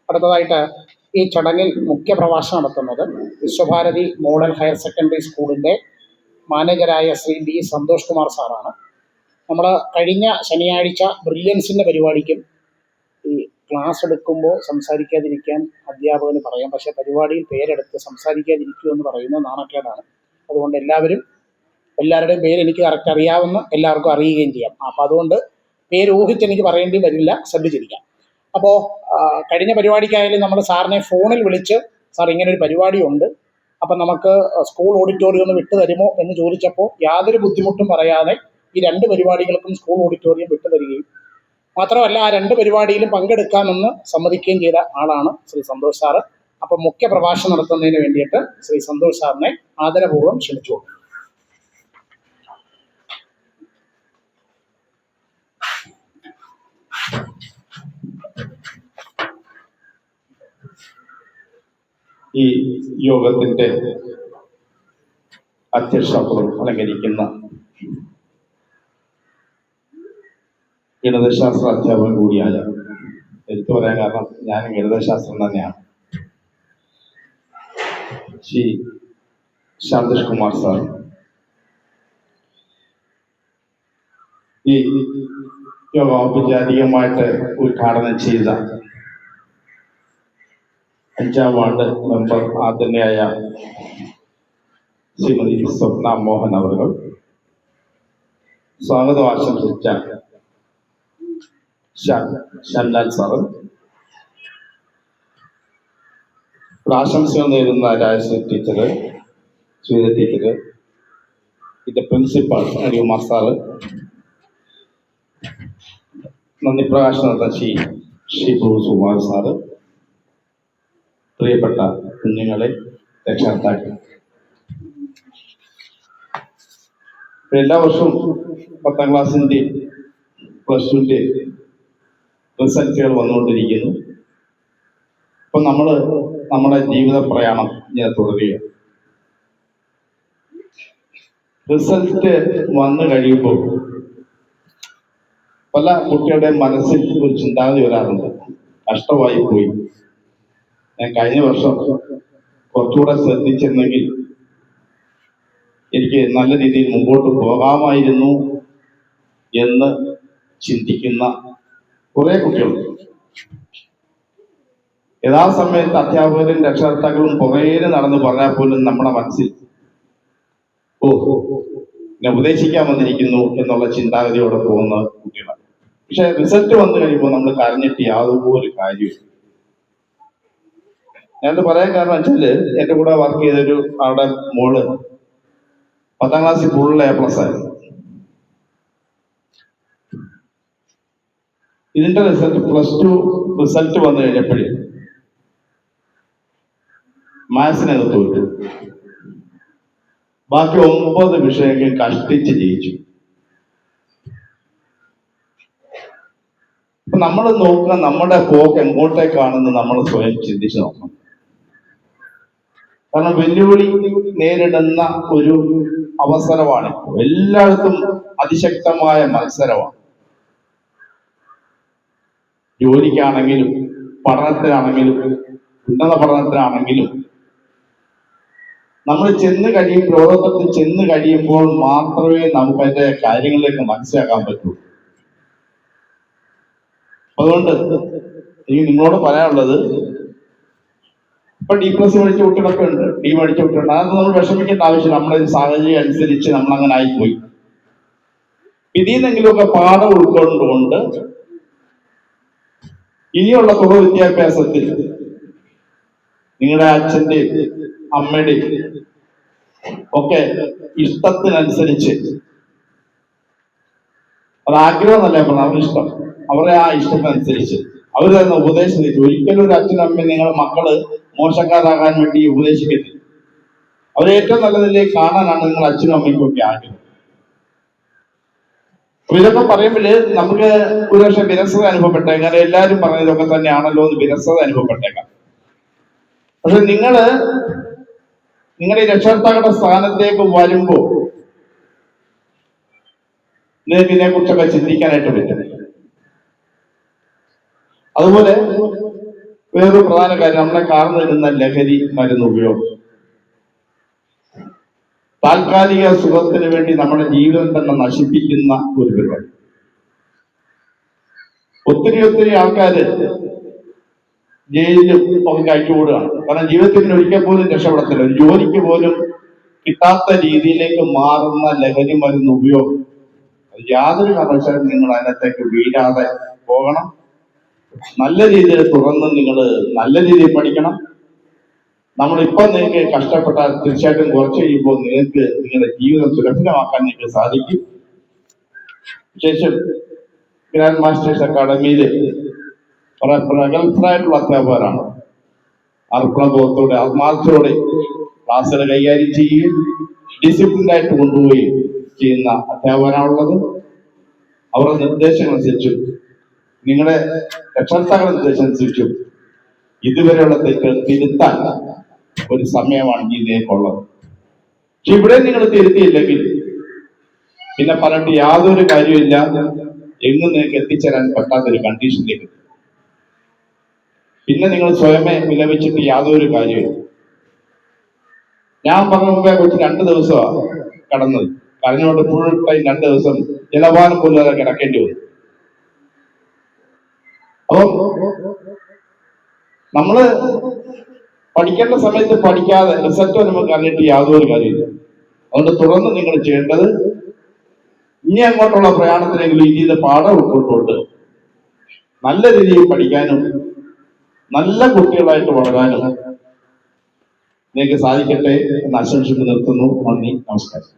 അടുത്തതായിട്ട് ഈ ചടങ്ങിൽ മുഖ്യ പ്രഭാഷണം നടത്തുന്നത് വിശ്വഭാരതി മോഡൽ ഹയർ സെക്കൻഡറി സ്കൂളിൻ്റെ മാനേജരായ ശ്രീ ബി സന്തോഷ് കുമാർ സാറാണ്. നമ്മൾ കഴിഞ്ഞ ശനിയാഴ്ച ബ്രില്യൻസിൻ്റെ പരിപാടിക്കും ഈ ക്ലാസ് എടുക്കുമ്പോൾ സംസാരിക്കാതിരിക്കാൻ അധ്യാപകന് പറയാം, പക്ഷേ പരിപാടിയിൽ പേരെടുത്ത് സംസാരിക്കാതിരിക്കുമെന്ന് പറയുന്നത് നാണക്കേടാണ്. അതുകൊണ്ട് എല്ലാവരുടെയും പേര് എനിക്ക് കറക്റ്റ് അറിയാവുന്ന എല്ലാവർക്കും അറിയുകയും ചെയ്യാം. അപ്പോൾ അതുകൊണ്ട് പേര് ഊഹിച്ച് എനിക്ക് പറയേണ്ടി വരില്ല, ശ്രദ്ധിച്ചിരിക്കാം. അപ്പോൾ കഴിഞ്ഞ പരിപാടിക്കായാലും നമ്മൾ സാറിനെ ഫോണിൽ വിളിച്ച് സാർ ഇങ്ങനൊരു പരിപാടി ഉണ്ട്, അപ്പം നമുക്ക് സ്കൂൾ ഓഡിറ്റോറിയം ഒന്ന് വിട്ടു തരുമോ എന്ന് ചോദിച്ചപ്പോൾ യാതൊരു ബുദ്ധിമുട്ടും പറയാതെ ഈ 2 പരിപാടികൾക്കും സ്കൂൾ ഓഡിറ്റോറിയം വിട്ടു തരികയും മാത്രമല്ല ആ 2 പരിപാടിയിലും പങ്കെടുക്കാമെന്ന് സമ്മതിക്കുകയും ചെയ്ത ആളാണ് ശ്രീ സന്തോഷ് സാറ്. അപ്പം മുഖ്യ പ്രഭാഷണം നടത്തുന്നതിന് വേണ്ടിയിട്ട് ശ്രീ സന്തോഷ് സാറിനെ ആദരപൂർവ്വം ക്ഷണിച്ചു. ഈ യോഗത്തിന്റെ അധ്യക്ഷത്വം അലങ്കരിക്കുന്ന ഗണിതശാസ്ത്ര അധ്യാപകൻ കൂടിയായ, എടുത്തു പറയാൻ കാരണം ഞാൻ ഗണിതശാസ്ത്രം തന്നെയാണ്, ശ്രീ ശാന്തേഷ് കുമാർ സാർ, ഈ യോഗം ഔപചാരികമായിട്ട് ഉദ്ഘാടനം ചെയ്ത 5ാം വാർഡ് മെമ്പർ ആദരണീയായ ശ്രീമതി സ്വപ്ന മോഹൻ അവർ, സ്വാഗതം ആശംസിച്ച ഷംലാൽ സാറ്, ആശംസകൾ നേരുന്ന രാജശ്രീ ടീച്ചർ, ശ്രീധ ടീച്ചർ, ഇതിന്റെ പ്രിൻസിപ്പാൾ അരികുമാർ സാറ്, നന്ദി പ്രകാശനം നടത്തിയ ഷിബു സുമാർ സാറ്, പ്രിയപ്പെട്ട കുഞ്ഞുങ്ങളെ, രക്ഷകർത്താക്കൾ, എല്ലാ വർഷവും 10ാം ക്ലാസ്സിൻ്റെ +2ൻ്റെ റിസൾട്ടുകൾ വന്നുകൊണ്ടിരിക്കുന്നു. അപ്പം നമ്മൾ നമ്മുടെ ജീവിത പ്രയാണം ഇങ്ങനെ തുടരുക. റിസൾട്ട് വന്നു കഴിയുമ്പോൾ പല കുട്ടികളുടെ മനസ്സിൽ ഒരു ചിന്താഗതി വരാറുണ്ട്, കഷ്ടമായി പോയി, ഞാൻ കഴിഞ്ഞ വർഷം കുറച്ചുകൂടെ ശ്രദ്ധിച്ചിരുന്നെങ്കിൽ എനിക്ക് നല്ല രീതിയിൽ മുമ്പോട്ട് പോകാമായിരുന്നു എന്ന് ചിന്തിക്കുന്ന കുറെ കുട്ടികളുണ്ട്. യഥാസമയത്ത് അധ്യാപകരും രക്ഷകർത്താക്കളും പുറകെ നടന്ന് പറഞ്ഞാൽ പോലും നമ്മുടെ മനസ്സിൽ എന്നെ ഉപദേശിക്കാൻ വന്നിരിക്കുന്നു എന്നുള്ള ചിന്താഗതിയോടെ പോകുന്ന കുട്ടികളാണ്. പക്ഷെ റിസൾട്ട് വന്നു കഴിയുമ്പോൾ നമ്മൾ കരഞ്ഞിട്ട് യാതൊരു കാര്യമില്ല. ഞാനത് പറയാൻ കാരണം വെച്ചാല്, എന്റെ കൂടെ വർക്ക് ചെയ്തൊരു അവിടെ മോള് 10ാം ക്ലാസ്സിൽ ഫുൾ A+ ആയിരുന്നു. ഇതിന്റെ റിസൾട്ട് +2 റിസൾട്ട് വന്നു കഴിഞ്ഞപ്പോഴേ മാത്സിനകത്ത് തോറ്റു. ബാക്കി 9 വിഷയങ്ങൾ കഷ്ടിച്ച് ജയിച്ചു. അപ്പൊ നമ്മൾ നോക്കുക, നമ്മുടെ പോക്ക് എങ്ങോട്ടേക്കാണെന്ന് നമ്മൾ സ്വയം ചിന്തിച്ച് നോക്കണം. കാരണം വെല്ലുവിളി നേരിടുന്ന ഒരു അവസരമാണ്. എല്ലായിടത്തും അതിശക്തമായ മത്സരമാണ്. ജോലിക്കാണെങ്കിലും പഠനത്തിനാണെങ്കിലും ഉന്നത പഠനത്തിനാണെങ്കിലും നമ്മൾ ലോകത്തിൽ ചെന്ന് കഴിയുമ്പോൾ മാത്രമേ നമുക്ക് അതിന്റെ കാര്യങ്ങളിലേക്ക് മനസ്സിലാക്കാൻ പറ്റൂ. അതുകൊണ്ട് എനിക്ക് നിങ്ങളോട് പറയാനുള്ളത്, ഇപ്പൊ D+ പഠിച്ച കുട്ടികളൊക്കെ ഉണ്ട്, D പഠിച്ച കുട്ടികളുണ്ട്. അതൊന്നും നമ്മൾ വിഷമിക്കേണ്ട ആവശ്യമില്ല. നമ്മുടെ സാഹചര്യം അനുസരിച്ച് നമ്മൾ അങ്ങനെ ആയിപ്പോയി. ഇതിന്നെങ്കിലുമൊക്കെ പാഠം ഉൾക്കൊണ്ടുകൊണ്ട് ഇനിയുള്ള തുടർ വിദ്യാഭ്യാസത്തിൽ നിങ്ങളുടെ അച്ഛൻ്റെ അമ്മയുടെ ഒക്കെ ഇഷ്ടത്തിനനുസരിച്ച്, അത് ആഗ്രഹമല്ല പറഞ്ഞത്, അവരുടെ ഇഷ്ടം, അവരുടെ ആ ഇഷ്ടത്തിനനുസരിച്ച് അവർ തരുന്ന ഉപദേശം. ഒരിക്കലും ഒരു അച്ഛനും അമ്മയും നിങ്ങളുടെ മക്കള് മോശക്കാരാകാൻ വേണ്ടി ഉപദേശിക്കത്തില്ല. അവരെ ഏറ്റവും നല്ല നിലയിൽ കാണാനാണ് നിങ്ങൾ അച്ഛനും അമ്മയ്ക്കും ഒക്കെ ആഗ്രഹം. അപ്പൊ ഇതൊക്കെ പറയുമ്പോഴ് നമുക്ക് ഒരുപക്ഷെ വിരസത അനുഭവപ്പെട്ടേക്കാം. എല്ലാവരും പറഞ്ഞതൊക്കെ തന്നെയാണല്ലോ എന്ന് വിരസത അനുഭവപ്പെട്ടേക്കാം. പക്ഷെ നിങ്ങളുടെ രക്ഷകർത്താക്കളുടെ സ്ഥാനത്തേക്ക് വരുമ്പോ നിങ്ങൾക്ക് ഇതിനെക്കുറിച്ചൊക്കെ ചിന്തിക്കാനായിട്ട് പറ്റും. അതുപോലെ വേറൊരു പ്രധാന കാര്യം, നമ്മളെ കാർന്നിരുന്ന ലഹരി മരുന്ന് ഉപയോഗം. താൽക്കാലിക സുഖത്തിന് വേണ്ടി നമ്മുടെ ജീവിതം തന്നെ നശിപ്പിക്കുന്ന ഒരു പരിപാടി. ഒത്തിരി ആൾക്കാര് ജയിലിലും ഒക്കെ കഴിച്ചുകൂടുകയാണ്. കാരണം ജീവിതത്തിൽ ഒരിക്കൽ പോലും രക്ഷപ്പെടത്തില്ല. ഒരു ജോലിക്ക് പോലും കിട്ടാത്ത രീതിയിലേക്ക് മാറുന്ന ലഹരി മരുന്ന് ഉപയോഗം. യാതൊരു കാരണവശാലും നിങ്ങൾ അതിനകത്തേക്ക് വീഴാതെ പോകണം. നല്ല രീതിയിൽ തുറന്ന് നിങ്ങൾ നല്ല രീതിയിൽ പഠിക്കണം. നമ്മളിപ്പോ നിങ്ങൾക്ക് കഷ്ടപ്പെട്ടാൽ തീർച്ചയായിട്ടും കുറച്ച് കഴിയുമ്പോൾ നിങ്ങൾക്ക് നിങ്ങളുടെ ജീവിതം സുരക്ഷിതമാക്കാൻ നിങ്ങൾക്ക് സാധിക്കും. ശേഷം ഗ്രാൻഡ് മാസ്റ്റേഴ്സ് അക്കാഡമിയിൽ കുറെ പ്രഗത്ഭരായിട്ടുള്ള അധ്യാപകരാണ്. അർപ്പണബോധത്തോടെ ആത്മാർത്ഥത്തോടെ ക്ലാസ്സുകൾ കൈകാര്യം ചെയ്യുകയും ഡിസിപ്ലിനായിട്ട് കൊണ്ടുപോവുകയും ചെയ്യുന്ന അധ്യാപകരാണുള്ളത്. അവരുടെ നിർദ്ദേശങ്ങൾ അനുസരിച്ചും നിങ്ങളുടെ രക്ഷകർത്താക്കളുടെ നിർദ്ദേശം അനുസരിച്ചും ഇതുവരെയുള്ള തെറ്റുകൾ തിരുത്താൻ ഒരു സമയമാണ് ഈ നിങ്ങൾക്കുള്ളത്. പക്ഷെ ഇവിടെ നിങ്ങൾ തിരുത്തിയില്ലെങ്കിൽ പിന്നെ പറഞ്ഞിട്ട് യാതൊരു കാര്യമില്ല. എങ്ങും നിങ്ങൾക്ക് എത്തിച്ചേരാൻ പറ്റാത്തൊരു കണ്ടീഷനിലേക്ക് പിന്നെ നിങ്ങൾ സ്വയമേ വിലപിച്ചിട്ട് യാതൊരു കാര്യമില്ല. ഞാൻ പറഞ്ഞ മുമ്പേ കൊച്ചു 2 ദിവസമാണ് കടന്നത്. കരഞ്ഞുകൊണ്ട് ഫുൾ ടൈം 2 ദിവസം ജലപാനം പോലും കിടക്കേണ്ടി വന്നു. അപ്പം നമ്മള് പഠിക്കേണ്ട സമയത്ത് പഠിക്കാതെ റിസൾട്ട് നമുക്ക് അറിഞ്ഞിട്ട് യാതൊരു കാര്യമില്ല. അതുകൊണ്ട് തുടർന്ന് നിങ്ങൾ ചെയ്യേണ്ടത് ഇനി അങ്ങോട്ടുള്ള പ്രയാണത്തിനെങ്കിലും ഇതിന്റെ പാഠം ഉൾക്കൊണ്ടുകൊണ്ട് നല്ല രീതിയിൽ പഠിക്കാനും നല്ല കുട്ടികളായിട്ട് വളരാനും നിങ്ങൾക്ക് സാധിക്കട്ടെ എന്ന് ആശംസിച്ച് നിർത്തുന്നു. നന്ദി, നമസ്കാരം.